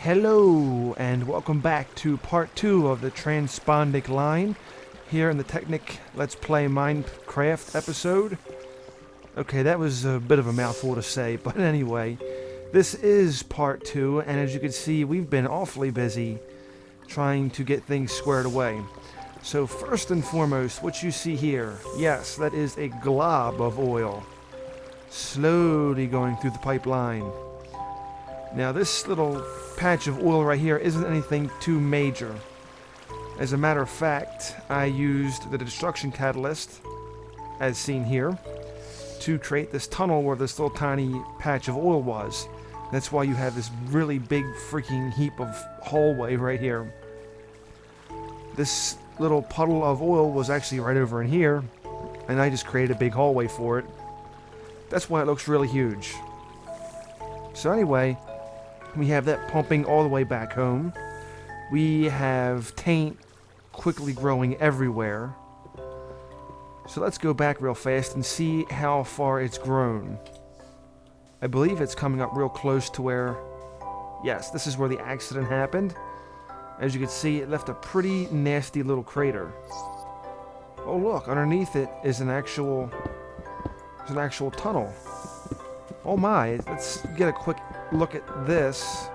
Hello, and welcome back to part 2 of the Transpondic line here in the Technic Let's Play Minecraft episode. Okay, that was a bit of a mouthful to say, but anyway, this is part 2, and as you can see, we've been awfully busy trying to get things squared away. So first and foremost, what you see here, yes, that is a glob of oil, slowly going through the pipeline. Now this little patch of oil right here isn't anything too major. As a matter of fact, I used the destruction catalyst, as seen here, to create this tunnel where this little tiny patch of oil was. That's why you have this really big freaking heap of hallway right here. This little puddle of oil was actually right over in here, and I just created a big hallway for it. That's why it looks really huge. So anyway, we have that pumping all the way back home. We have taint quickly growing everywhere. So let's go back real fast and see how far it's grown. I believe it's coming up real close to where... Yes, this is where the accident happened. As you can see, it left a pretty nasty little crater. Oh look, underneath it is an actual tunnel. Oh my, let's get a quick look at this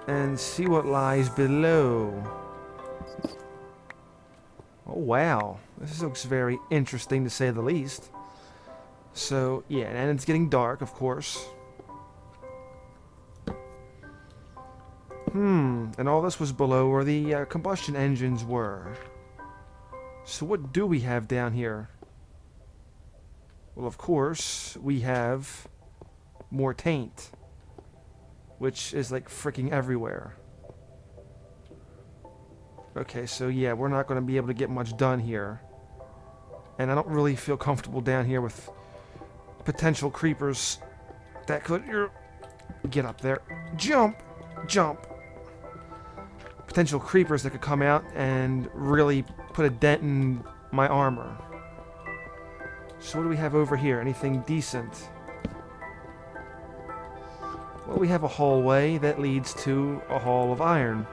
and see what lies below. Oh wow, this looks very interesting to say the least. So yeah, and it's getting dark, of course. And all this was below where the combustion engines were. So what do we have down here? Well, of course, we have more taint, which is like freaking everywhere. Okay, so yeah, we're not going to be able to get much done here. And I don't really feel comfortable down here with potential creepers that could... Get up there. Jump! Jump! Potential creepers that could come out and really put a dent in my armor. So what do we have over here? Anything decent? Well, we have a hallway that leads to a hall of iron.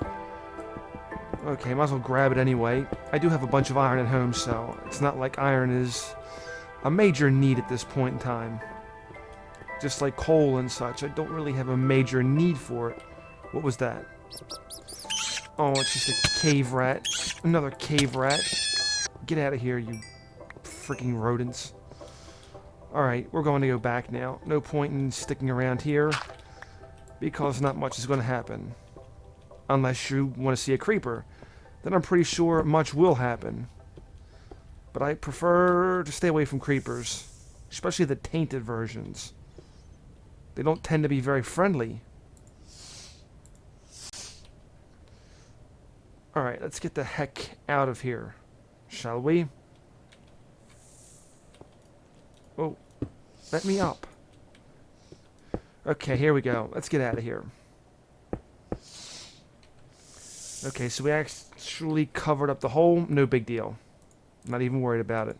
Okay, might as well grab it anyway. I do have a bunch of iron at home, so it's not like iron is a major need at this point in time. Just like coal and such, I don't really have a major need for it. What was that? Oh, it's just a cave rat. Another cave rat. Get out of here, you freaking rodents. Alright, we're going to go back now. No point in sticking around here, because not much is going to happen. Unless you want to see a creeper. Then I'm pretty sure much will happen. But I prefer to stay away from creepers. Especially the tainted versions. They don't tend to be very friendly. Alright, let's get the heck out of here. Shall we? Oh, let me up. Okay, here we go. Let's get out of here. Okay, so we actually covered up the hole. No big deal. Not even worried about it.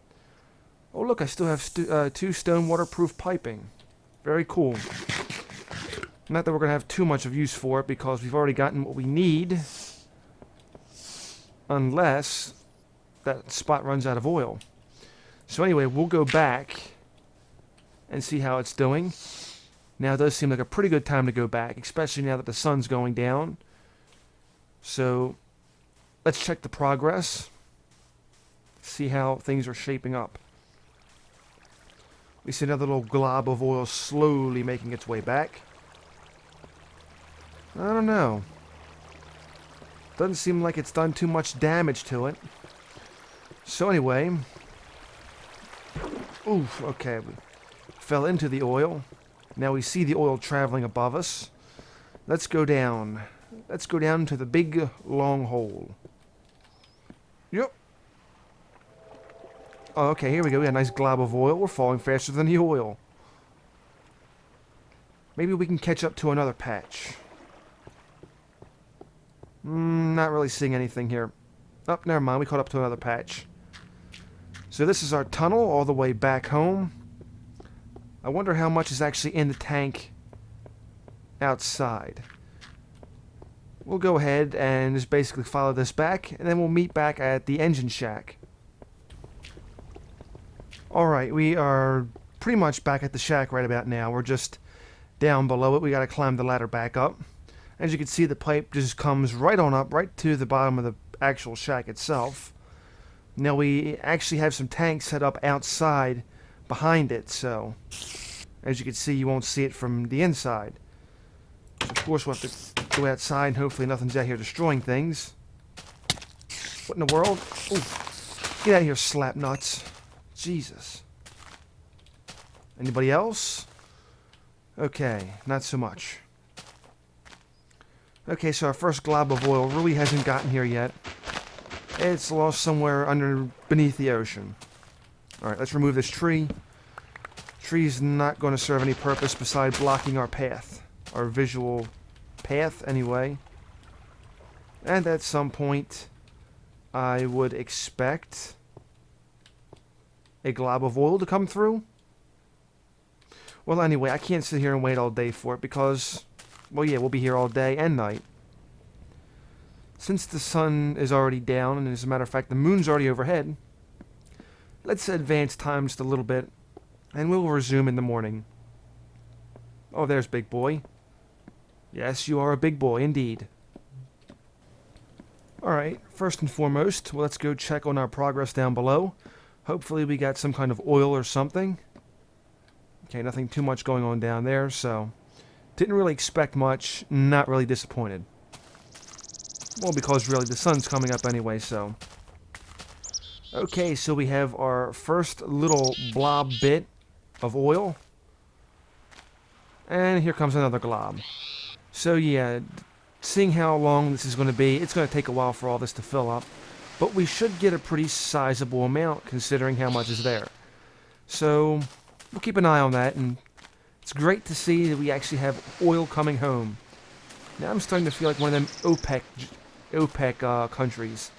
Oh, look, I still have 2 stone waterproof piping. Very cool. Not that we're going to have too much of use for it, because we've already gotten what we need. Unless that spot runs out of oil. So anyway, we'll go back and see how it's doing. Now it does seem like a pretty good time to go back, especially now that the sun's going down. So let's check the progress. See how things are shaping up. We see another little glob of oil slowly making its way back. I don't know. Doesn't seem like it's done too much damage to it. So anyway. Oof, okay. We fell into the oil. Now we see the oil traveling above us. Let's go down. Let's go down to the big long hole. Yep. Oh, okay, here we go. We got a nice glob of oil. We're falling faster than the oil. Maybe we can catch up to another patch. Not really seeing anything here. Oh, never mind. We caught up to another patch. So this is our tunnel all the way back home. I wonder how much is actually in the tank outside. we'll go ahead and just basically follow this back, and then we'll meet back at the engine shack. Alright, we are pretty much back at the shack right about now. We're just down below it. We gotta climb the ladder back up. As you can see, the pipe just comes right on up, right to the bottom of the actual shack itself. Now we actually have some tanks set up outside behind it, so as you can see, you won't see it from the inside. Of course, we'll have to go outside and hopefully nothing's out here destroying things. What in the world? Ooh, get out of here, slap nuts. Jesus. Anybody else? Okay, not so much. Okay, so our first glob of oil really hasn't gotten here yet. It's lost somewhere beneath the ocean. Alright, let's remove this tree. Tree's not going to serve any purpose besides blocking our path. Our visual path, anyway. And at some point, I would expect a glob of oil to come through. Well, anyway, I can't sit here and wait all day for it because, well, yeah, we'll be here all day and night. Since the sun is already down, and as a matter of fact, the moon's already overhead, let's advance time just a little bit, and we'll resume in the morning. Oh, there's Big Boy. Yes, you are a big boy, indeed. Alright, first and foremost, well, let's go check on our progress down below. Hopefully we got some kind of oil or something. Okay, nothing too much going on down there, so didn't really expect much, not really disappointed. Well, because really the sun's coming up anyway, so. Okay, so we have our first little blob bit of oil. And here comes another glob. So yeah, seeing how long this is going to be, it's going to take a while for all this to fill up. But we should get a pretty sizable amount considering how much is there. So we'll keep an eye on that, and it's great to see that we actually have oil coming home. Now I'm starting to feel like one of them OPEC countries.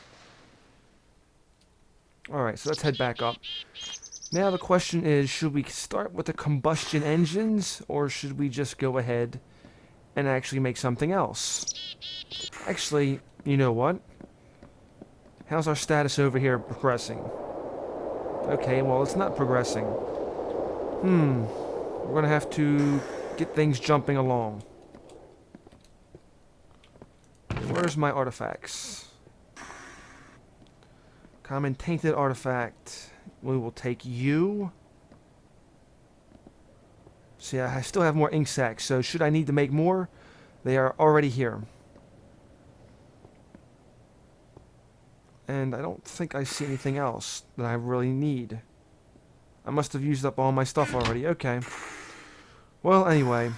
Alright, so let's head back up. Now the question is, should we start with the combustion engines, or should we just go ahead and actually make something else? Actually, you know what? How's our status over here progressing? Okay, well, it's not progressing. We're gonna have to get things jumping along. Where's my artifacts? Common tainted artifact. We will take you. See, I still have more ink sacs, so should I need to make more, they are already here. And I don't think I see anything else that I really need. I must have used up all my stuff already. Okay. Well, anyway.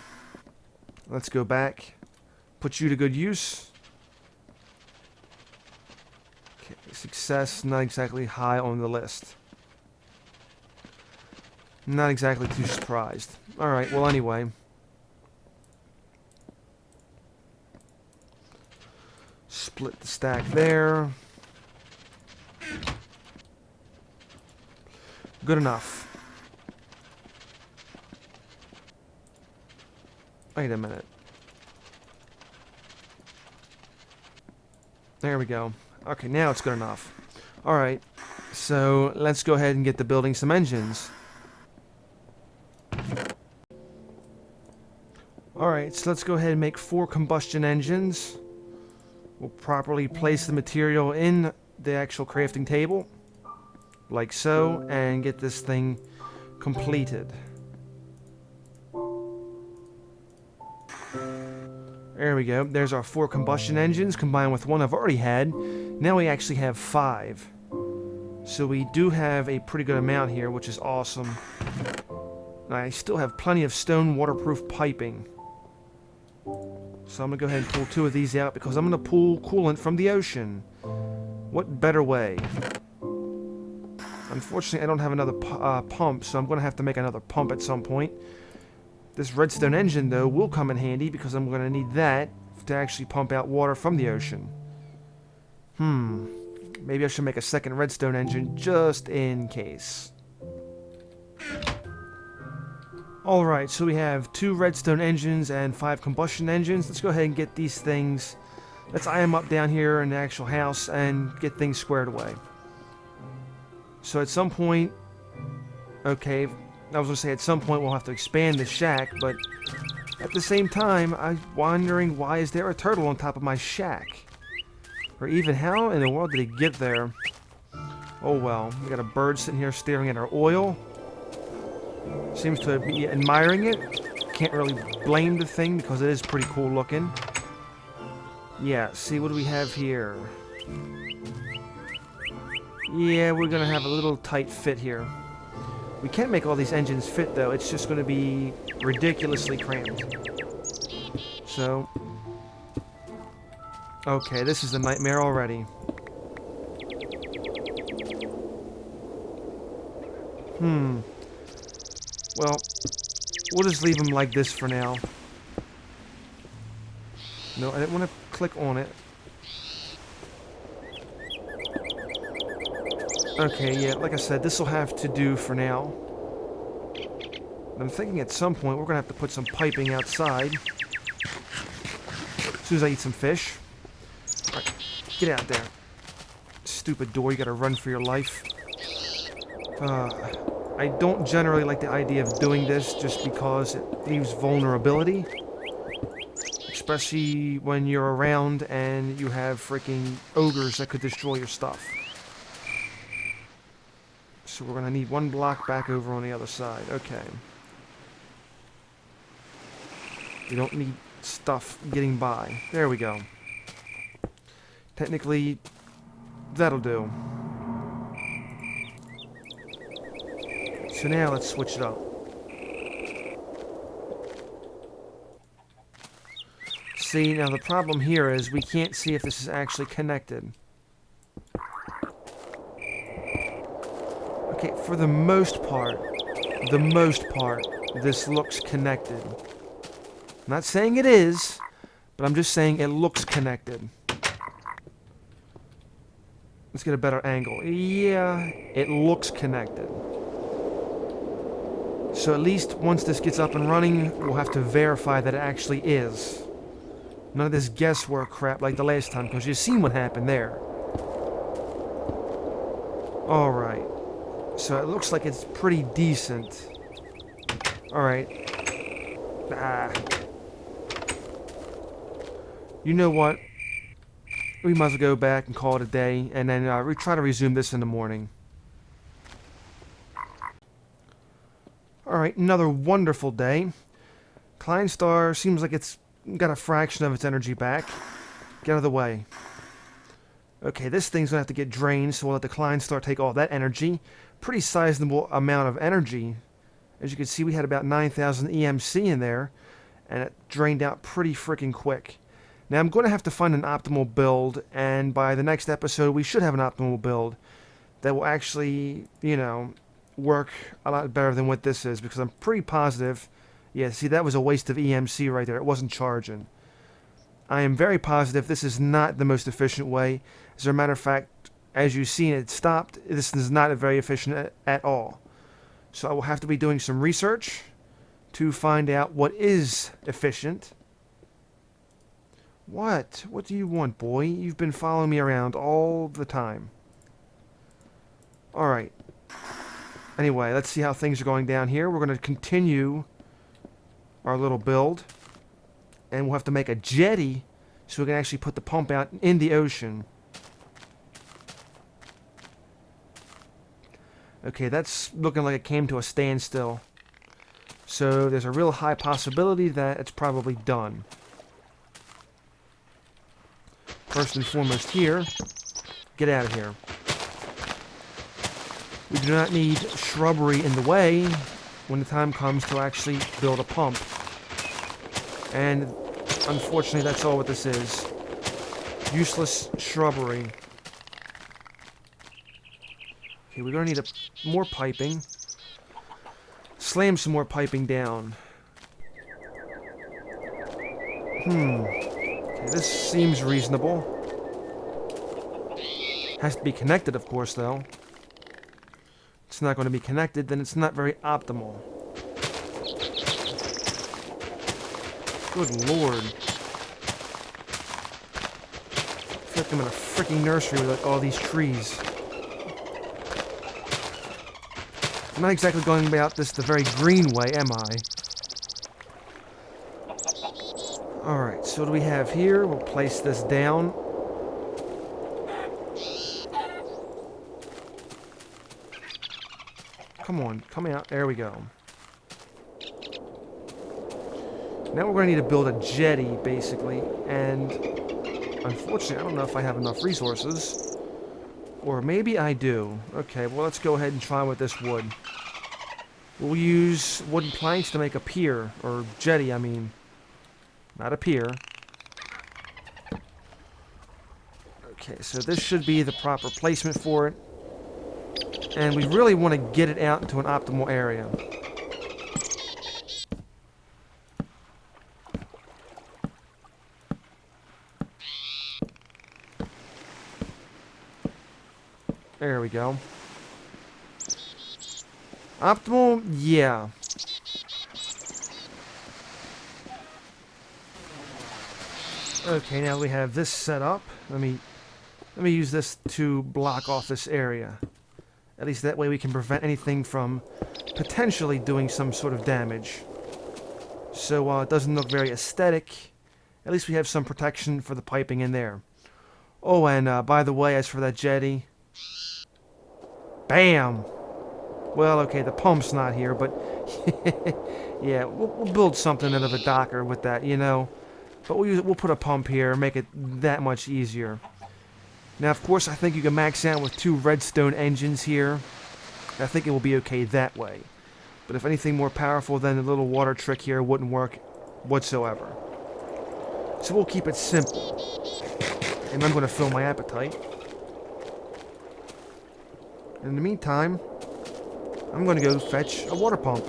Let's go back. Put you to good use. Okay, success, not exactly high on the list. Not exactly too surprised. Alright, well anyway. Split the stack there. Good enough. Wait a minute. There we go. Okay, now it's good enough. Alright, so let's go ahead and get to building some engines. Alright, so let's go ahead and make 4 combustion engines. We'll properly place the material in the actual crafting table, like so, and get this thing completed. There we go. There's our 4 combustion engines combined with one I've already had. Now we actually have 5. So we do have a pretty good amount here, which is awesome. And I still have plenty of stone waterproof piping. So I'm going to go ahead and pull 2 of these out because I'm going to pull coolant from the ocean. What better way? Unfortunately, I don't have another pump, so I'm going to have to make another pump at some point. This redstone engine, though, will come in handy because I'm going to need that to actually pump out water from the ocean. Maybe I should make a second redstone engine just in case. Alright, so we have 2 redstone engines and 5 combustion engines. Let's go ahead and get these things Let's eye him up down here in the actual house and get things squared away. So at some point, okay, I was going to say at some point we'll have to expand the shack, but at the same time, I'm wondering why is there a turtle on top of my shack? Or even how in the world did he get there? Oh well, we got a bird sitting here staring at our oil. Seems to be admiring it. Can't really blame the thing because it is pretty cool looking. Yeah, see, what do we have here? Yeah, we're gonna have a little tight fit here. We can't make all these engines fit though, it's just gonna be ridiculously cramped. So, okay, this is a nightmare already. Well, we'll just leave them like this for now. No, I didn't want to click on it. Okay, yeah, like I said, this will have to do for now. I'm thinking at some point we're going to have to put some piping outside. As soon as I eat some fish. Alright, get out there. Stupid door, you gotta run for your life. I don't generally like the idea of doing this just because it leaves vulnerability. Especially when you're around and you have freaking ogres that could destroy your stuff. So we're gonna need one block back over on the other side. Okay. We don't need stuff getting by. There we go. Technically, that'll do. So now let's switch it up. See, now the problem here is we can't see if this is actually connected. Okay, for the most part, this looks connected. I'm not saying it is, but I'm just saying it looks connected. Let's get a better angle. Yeah, it looks connected. So at least once this gets up and running, we'll have to verify that it actually is. None of this guesswork crap like the last time, because you've seen what happened there. Alright. So it looks like it's pretty decent. Alright. You know what? We might as well go back and call it a day, and then we try to resume this in the morning. Alright, another wonderful day. Kleinstar seems like it's got a fraction of its energy back. Get out of the way. Okay, this thing's going to have to get drained, so we'll let the Kleinstar take all that energy. Pretty sizable amount of energy. As you can see, we had about 9,000 EMC in there, and it drained out pretty freaking quick. Now, I'm going to have to find an optimal build, and by the next episode, we should have an optimal build that will actually, you know, work a lot better than what this is, because I'm pretty positive. Yeah, see, that was a waste of EMC right there. It wasn't charging. I am very positive this is not the most efficient way. As a matter of fact, as you've seen, it stopped. This is not very efficient at all. So I will have to be doing some research to find out what is efficient. What? What do you want, boy? You've been following me around all the time. Alright. Anyway, let's see how things are going down here. We're going to continue our little build. And we'll have to make a jetty so we can actually put the pump out in the ocean. Okay, that's looking like it came to a standstill. So there's a real high possibility that it's probably done. First and foremost here, get out of here. We do not need shrubbery in the way when the time comes to actually build a pump. And unfortunately, that's all what this is. Useless shrubbery. Okay, we're going to need more piping. Slam some more piping down. Okay, this seems reasonable. Has to be connected, of course, though. It's not going to be connected, then it's not very optimal. Good lord. feel like I'm in a freaking nursery with like, all these trees. I'm not exactly going about this the very green way, am I? Alright, so what do we have here? We'll place this down. Come on, come out. There we go. Now we're going to need to build a jetty, basically. And unfortunately, I don't know if I have enough resources. Or maybe I do. Okay, well, let's go ahead and try with this wood. We'll use wooden planks to make a pier. Or jetty, I mean. Not a pier. Okay, so this should be the proper placement for it. And we really want to get it out into an optimal area. There we go. Optimal? Yeah. Okay, now we have this set up. Let me use this to block off this area. At least that way we can prevent anything from potentially doing some sort of damage. So it doesn't look very aesthetic. At least we have some protection for the piping in there. Oh, and by the way, as for that jetty... Bam! Well, okay, the pump's not here, but... yeah, we'll build something out of a docker with that, you know. But we'll put a pump here, make it that much easier. Now, of course, I think you can max out with 2 redstone engines here. I think it will be okay that way. But if anything more powerful than the little water trick here wouldn't work whatsoever. So we'll keep it simple. And I'm going to fill my appetite. In the meantime, I'm going to go fetch a water pump.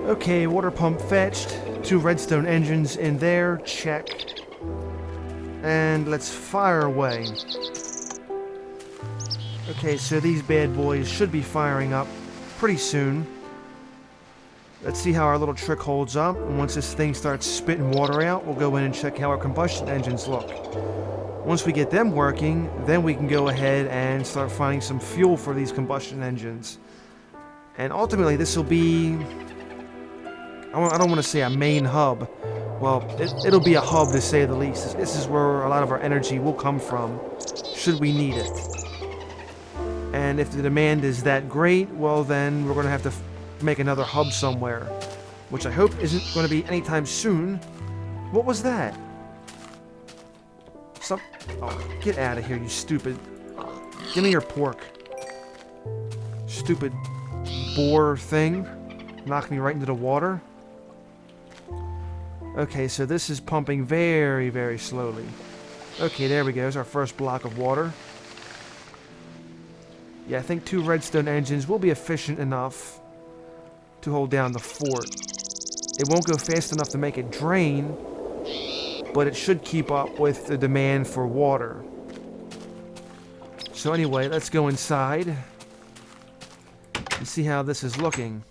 Okay, water pump fetched. 2 redstone engines in there. Check. And let's fire away. Okay, so these bad boys should be firing up pretty soon. Let's see how our little trick holds up. And once this thing starts spitting water out, we'll go in and check how our combustion engines look. Once we get them working, then we can go ahead and start finding some fuel for these combustion engines. And ultimately, this will be... I don't want to say a main hub. Well, it'll be a hub to say the least. This is where a lot of our energy will come from, should we need it. And if the demand is that great, well then we're going to have to make another hub somewhere. Which I hope isn't going to be anytime soon. What was that? Oh, get out of here, you stupid... Give me your pork. Stupid boar thing. Knocked me right into the water. Okay, so this is pumping very, very slowly. Okay, there we go. There's our first block of water. Yeah, I think 2 redstone engines will be efficient enough to hold down the fort. It won't go fast enough to make it drain, but it should keep up with the demand for water. So anyway, let's go inside and see how this is looking.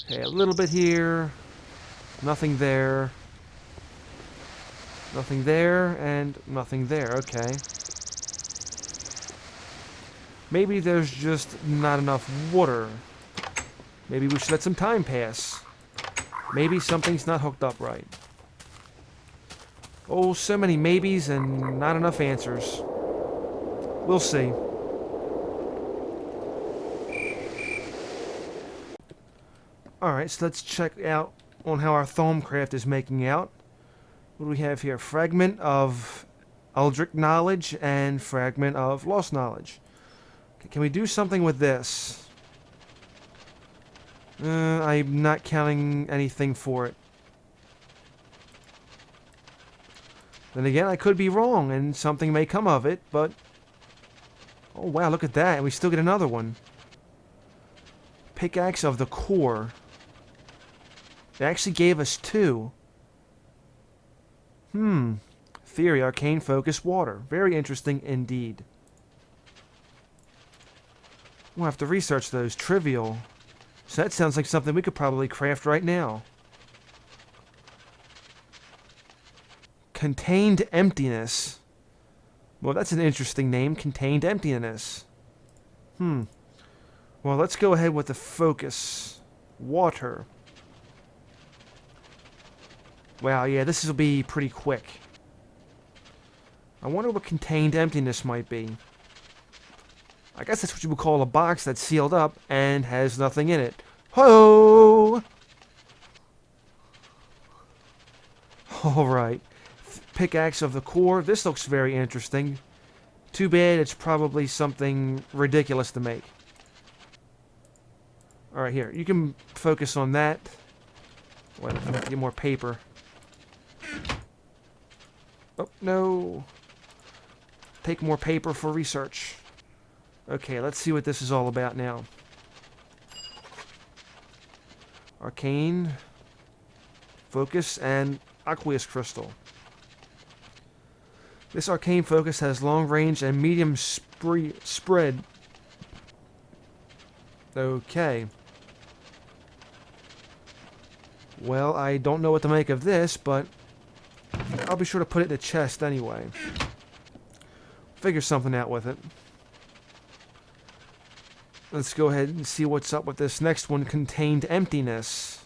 Okay, a little bit here, nothing there, nothing there, and nothing there. Okay. Maybe there's just not enough water. Maybe we should let some time pass. Maybe something's not hooked up right. Oh, so many maybes and not enough answers. We'll see. Alright, so let's check out on how our Thaumcraft is making out. What do we have here? Fragment of Eldritch knowledge and fragment of lost knowledge. Okay, can we do something with this? I'm not counting anything for it. Then again, I could be wrong and something may come of it, but... Oh wow, look at that. And we still get another one. Pickaxe of the core. They actually gave us 2. Theory, arcane, focus, water. Very interesting indeed. We'll have to research those. Trivial. So that sounds like something we could probably craft right now. Contained emptiness. Well, that's an interesting name. Contained emptiness. Well, let's go ahead with the focus. Water. Wow, yeah, this will be pretty quick. I wonder what contained emptiness might be. I guess that's what you would call a box that's sealed up and has nothing in it. Ho! Alright. Pickaxe of the core. This looks very interesting. Too bad it's probably something ridiculous to make. Alright, here. You can focus on that. Wait, I'm gonna get more paper. Oh, no. Take more paper for research. Okay, let's see what this is all about now. Arcane. Focus and aqueous crystal. This arcane focus has long range and medium spread. Okay. Well, I don't know what to make of this, but I'll be sure to put it in the chest anyway. Figure something out with it. Let's go ahead and see what's up with this next one. Contained emptiness.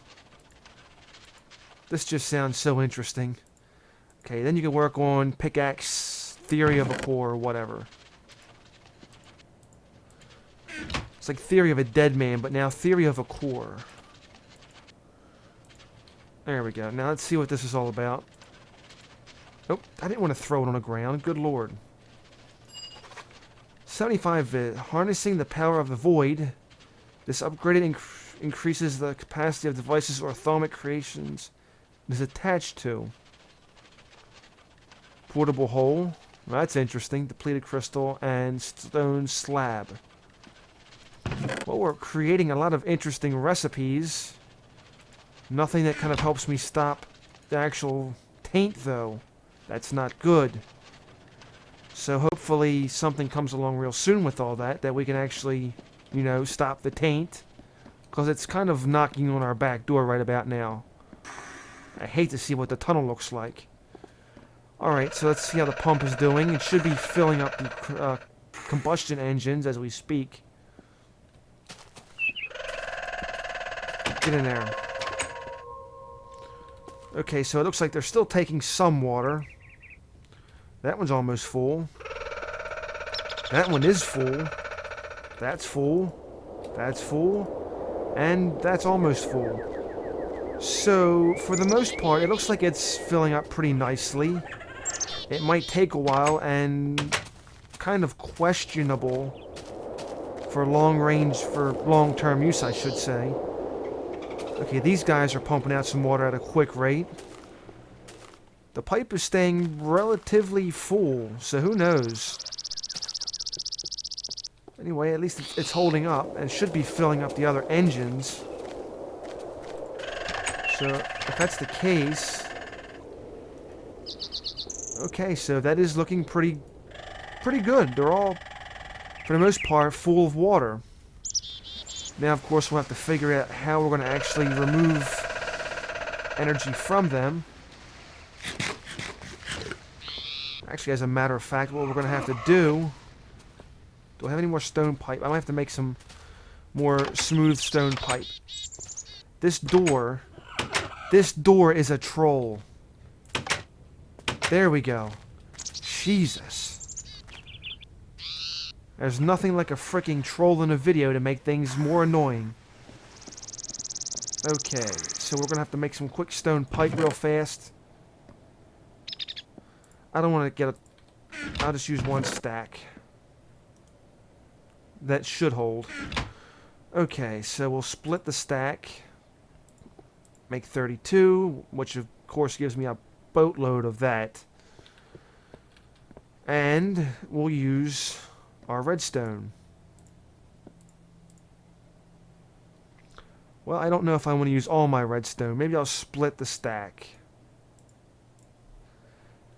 This just sounds so interesting. Okay, then you can work on pickaxe, theory of a core, or whatever. It's like theory of a dead man, but now theory of a core. There we go. Now let's see what this is all about. Oh, I didn't want to throw it on the ground. Good lord. 75 vid. Harnessing the power of the void. This upgraded increases the capacity of devices or atomic creations it is attached to. Portable hole. Well, that's interesting. Depleted crystal and stone slab. Well, we're creating a lot of interesting recipes. Nothing that kind of helps me stop the actual taint, though. That's not good. So hopefully something comes along real soon with all that we can actually, you know, stop the taint. Because it's kind of knocking on our back door right about now. I hate to see what the tunnel looks like. Alright, so let's see how the pump is doing. It should be filling up the combustion engines as we speak. Get in there. Okay, so it looks like they're still taking some water. That one's almost full. That one is full. That's full. That's full. And that's almost full. So, for the most part, it looks like it's filling up pretty nicely. It might take a while and kind of questionable for long-term use, I should say. Okay, these guys are pumping out some water at a quick rate. The pipe is staying relatively full, so who knows? Anyway, at least it's holding up and should be filling up the other engines. So, if that's the case... Okay, so that is looking pretty good. They're all, for the most part, full of water. Now, of course, we'll have to figure out how we're going to actually remove energy from them. Actually, as a matter of fact, what we're going to have to do... Do I have any more stone pipe? I might have to make some more smooth stone pipe. This door is a troll. There we go. Jesus. There's nothing like a freaking troll in a video to make things more annoying. Okay, so we're going to have to make some quick stone pipe real fast. I don't want to get a... I'll just use one stack. That should hold. Okay, so we'll split the stack. Make 32, which of course gives me a boatload of that. And we'll use our redstone. Well, I don't know if I want to use all my redstone. Maybe I'll split the stack.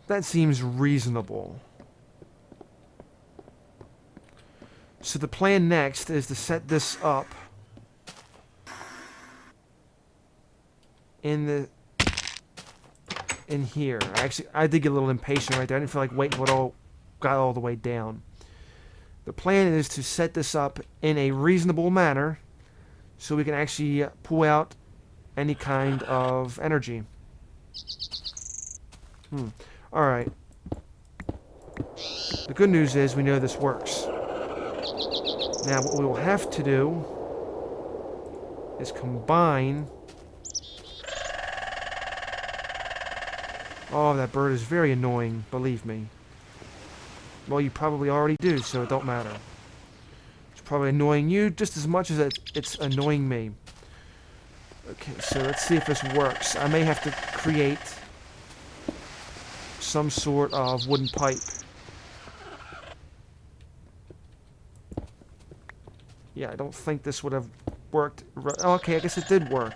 That seems reasonable. So the plan next is to set this up in in here. I did get a little impatient right there. I didn't feel like waiting until it all got all the way down. The plan is to set this up in a reasonable manner so we can actually pull out any kind of energy. Alright. The good news is we know this works. Now what we will have to do is combine... Oh, that bird is very annoying, believe me. Well, you probably already do, so it don't matter. It's probably annoying you just as much as it's annoying me. Okay, so let's see if this works. I may have to create some sort of wooden pipe. Yeah, I don't think this would have worked. Okay, I guess it did work.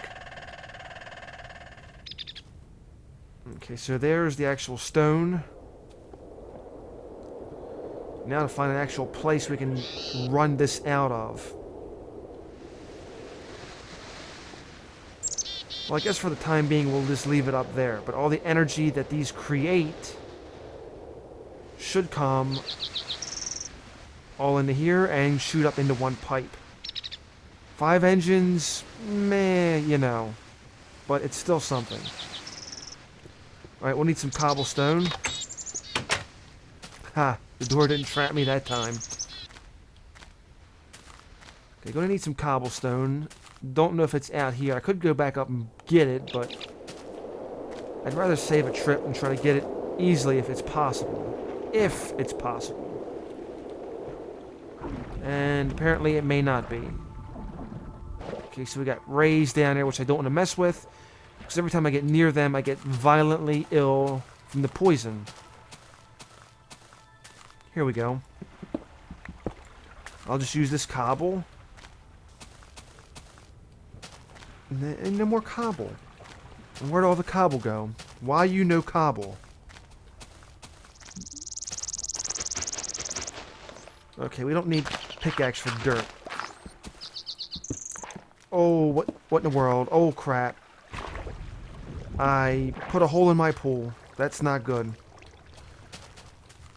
Okay, so there's the actual stone. Now to find an actual place we can run this out of. Well, I guess for the time being we'll just leave it up there. But all the energy that these create should come all into here and shoot up into one pipe. 5 engines, meh, you know. But it's still something. Alright, we'll need some cobblestone. Ha! The door didn't trap me that time. Okay, gonna need some cobblestone. Don't know if it's out here. I could go back up and get it, but I'd rather save a trip and try to get it easily if it's possible. If it's possible. And apparently it may not be. Okay, so we got rays down there, which I don't want to mess with. Because every time I get near them, I get violently ill from the poison. Here we go. I'll just use this cobble. And no more cobble. And where'd all the cobble go? Why you no cobble? Okay, we don't need pickaxe for dirt. Oh, what in the world? Oh, crap. I put a hole in my pool. That's not good.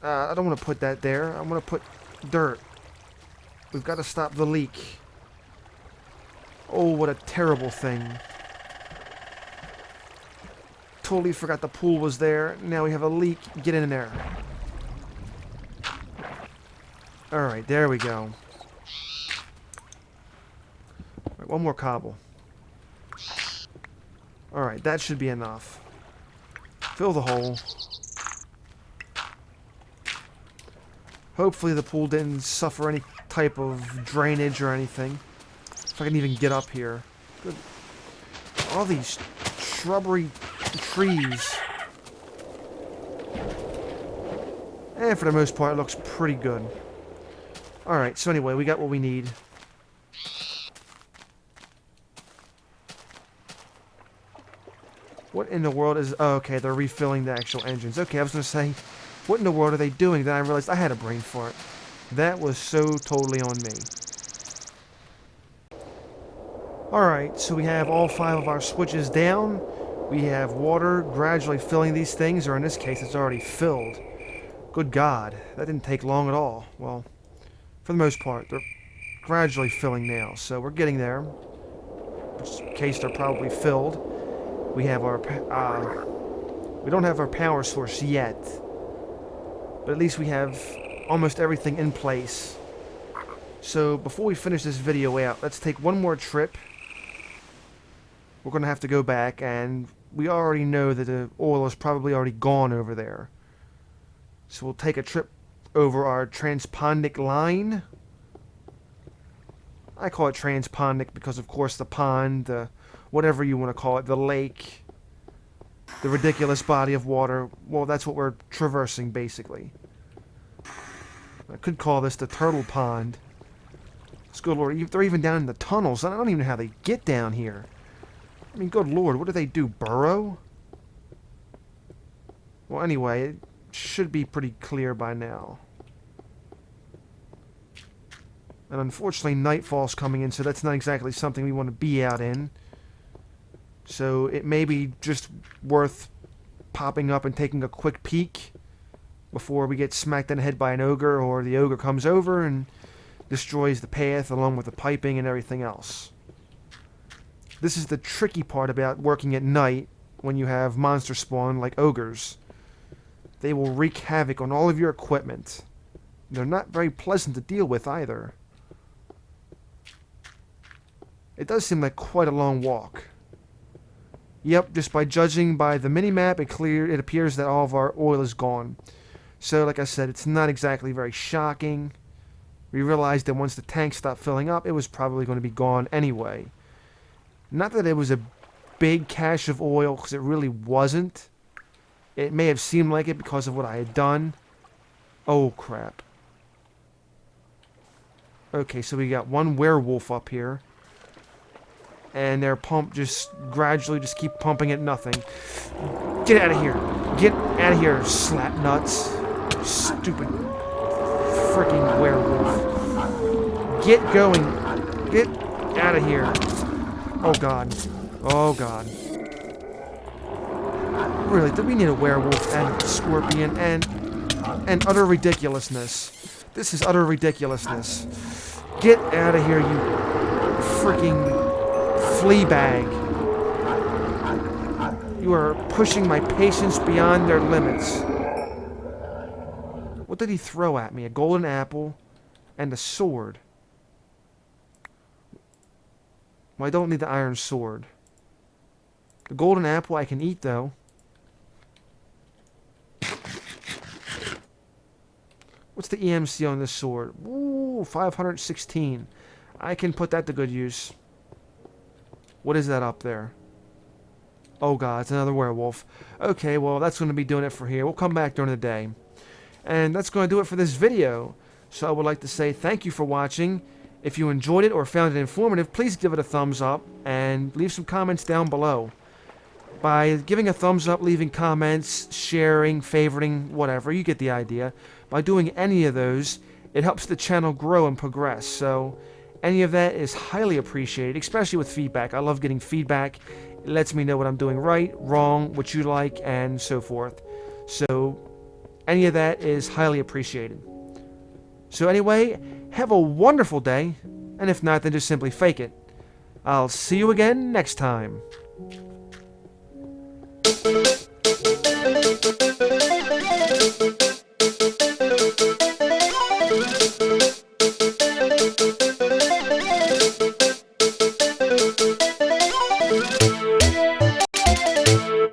I don't want to put that there. I want to put dirt. We've got to stop the leak. Oh, what a terrible thing. Totally forgot the pool was there. Now we have a leak. Get in there. Alright, there we go. Right, one more cobble. Alright, that should be enough. Fill the hole. Hopefully the pool didn't suffer any type of drainage or anything. If I can even get up here. Good. All these shrubbery trees. And for the most part, it looks pretty good. Alright, so anyway, we got what we need. What in the world is... Oh, okay, they're refilling the actual engines. Okay, I was going to say, what in the world are they doing? Then I realized I had a brain fart. That was so totally on me. Alright, so we have all 5 of our switches down. We have water gradually filling these things, or in this case, it's already filled. Good God, that didn't take long at all. Well, for the most part, they're gradually filling now, so we're getting there. In case they're probably filled. We have our, we don't have our power source yet, but at least we have almost everything in place. So before we finish this video out, let's take one more trip. We're going to have to go back, and we already know that the oil is probably already gone over there. So we'll take a trip over our Transpondic line. I call it Transpondic because, of course, the pond, the whatever you want to call it, the lake, the ridiculous body of water, well, that's what we're traversing, basically. I could call this the turtle pond. Good Lord, they're even down in the tunnels. I don't even know how they get down here. I mean, good Lord, what do they do, burrow? Well, anyway, it should be pretty clear by now. And unfortunately, nightfall's coming in, so that's not exactly something we want to be out in. So it may be just worth popping up and taking a quick peek before we get smacked in the head by an ogre, or the ogre comes over and destroys the path along with the piping and everything else. This is the tricky part about working at night when you have monster spawn like ogres. They will wreak havoc on all of your equipment. They're not very pleasant to deal with either. It does seem like quite a long walk. Yep, just by judging by the mini-map, it appears that all of our oil is gone. So, like I said, it's not exactly very shocking. We realized that once the tank stopped filling up, it was probably going to be gone anyway. Not that it was a big cache of oil, because it really wasn't. It may have seemed like it because of what I had done. Oh, crap. Okay, so we got one werewolf up here. And their pump just gradually just keep pumping at nothing. Get out of here. Get out of here, slap nuts. Stupid freaking werewolf. Get going. Get out of here. Oh, God. Oh, God. Really, do we need a werewolf and scorpion and utter ridiculousness? This is utter ridiculousness. Get out of here, you freaking flea bag. You are pushing my patience beyond their limits. What did he throw at me? A golden apple and a sword. Well, I don't need the iron sword. The golden apple I can eat, though. What's the EMC on this sword? Ooh, 516. I can put that to good use. What is that up there? Oh, God, it's another werewolf. Okay, well, that's going to be doing it for here. We'll come back during the day. And that's going to do it for this video. So I would like to say thank you for watching. If you enjoyed it or found it informative, please give it a thumbs up and leave some comments down below. By giving a thumbs up, leaving comments, sharing, favoriting, whatever, you get the idea. By doing any of those, it helps the channel grow and progress. So any of that is highly appreciated, especially with feedback. I love getting feedback. It lets me know what I'm doing right, wrong, what you like, and so forth. So any of that is highly appreciated. So anyway, have a wonderful day, and if not, then just simply fake it. I'll see you again next time.